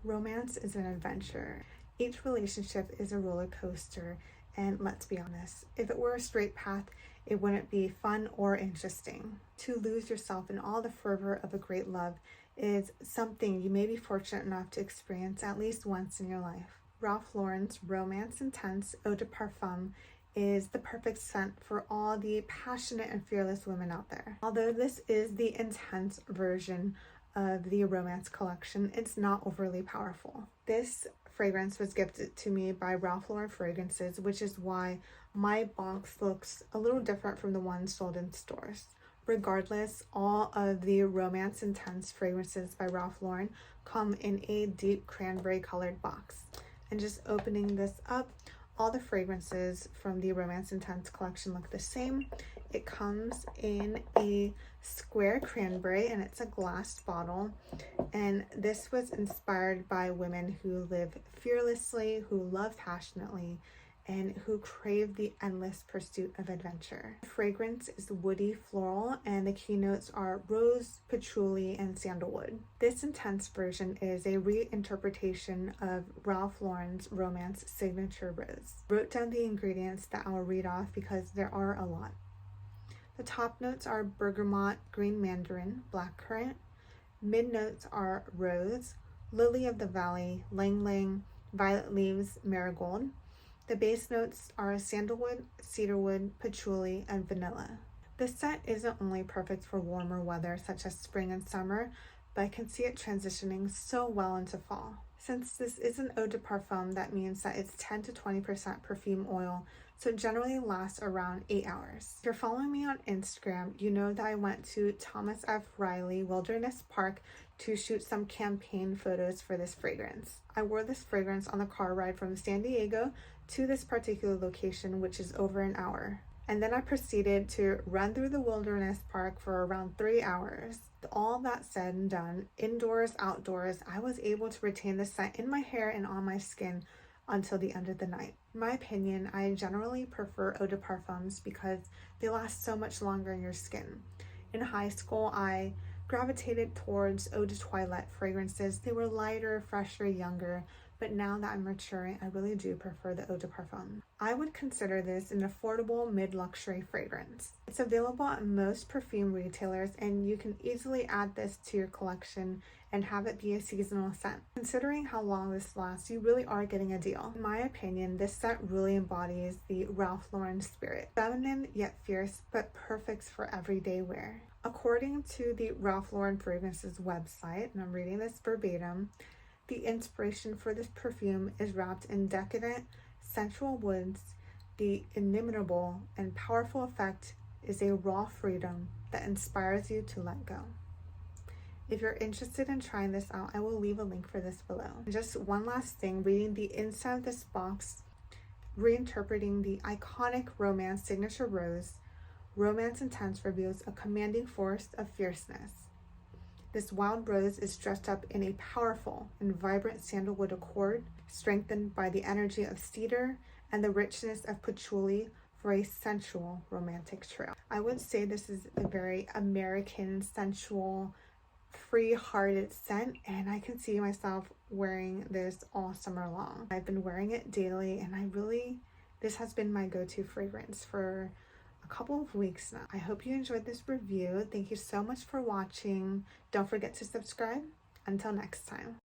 Romance is an adventure. Each relationship is a roller coaster, and let's be honest, if it were a straight path, it wouldn't be fun or interesting. To lose yourself in all the fervor of a great love is something you may be fortunate enough to experience at least once in your life. Ralph Lauren's Romance Intense Eau de Parfum is the perfect scent for all the passionate and fearless women out there. Although this is the intense version of the romance collection, it's not overly powerful. This fragrance was gifted to me by Ralph Lauren Fragrances, which is why my box looks a little different from the ones sold in stores. Regardless, all of the Romance Intense fragrances by Ralph Lauren come in a deep cranberry colored box. And just opening this up, all the fragrances from the Romance Intense collection look the same. It comes in a square cranberry and it's a glass bottle. And this was inspired by women who live fearlessly, who love passionately, and who crave the endless pursuit of adventure. The fragrance is woody floral and the keynotes are rose, patchouli, and sandalwood. This intense version is a reinterpretation of Ralph Lauren's Romance signature rose. Wrote down the ingredients that I'll read off because there are a lot. The top notes are bergamot, green mandarin, blackcurrant. Mid notes are rose, lily of the valley, lang lang, violet leaves, marigold. The base notes are sandalwood, cedarwood, patchouli, and vanilla. This scent isn't only perfect for warmer weather such as spring and summer, but I can see it transitioning so well into fall. Since this is an eau de parfum, that means that it's 10 to 20% perfume oil, so it generally lasts around 8 hours. If you're following me on Instagram, you know that I went to Thomas F. Riley Wilderness Park to shoot some campaign photos for this fragrance. I wore this fragrance on the car ride from San Diego to this particular location, which is over an hour. And then I proceeded to run through the wilderness park for around 3 hours. All that said and done, indoors, outdoors, I was able to retain the scent in my hair and on my skin until the end of the night. In my opinion, I generally prefer eau de parfums because they last so much longer in your skin. In high school, I gravitated towards eau de toilette fragrances. They were lighter, fresher, younger, but now that I'm maturing, I really do prefer the eau de parfum. I would consider this an affordable mid-luxury fragrance. It's available at most perfume retailers and you can easily add this to your collection and have it be a seasonal scent. Considering how long this lasts, you really are getting a deal. In my opinion, this scent really embodies the Ralph Lauren spirit. Feminine yet fierce, but perfect for everyday wear. According to the Ralph Lauren Fragrances website, and I'm reading this verbatim, the inspiration for this perfume is wrapped in decadent, sensual woods. The inimitable and powerful effect is a raw freedom that inspires you to let go. If you're interested in trying this out, I will leave a link for this below. And just one last thing, reading the inside of this box, reinterpreting the iconic Romance signature rose, Romance Intense reveals a commanding force of fierceness. This wild rose is dressed up in a powerful and vibrant sandalwood accord, strengthened by the energy of cedar and the richness of patchouli for a sensual romantic trail. I would say this is a very American, sensual, free-hearted scent, and I can see myself wearing this all summer long. I've been wearing it daily, and this has been my go-to fragrance for a couple of weeks now. I hope you enjoyed this review. Thank you so much for watching. Don't forget to subscribe. Until next time.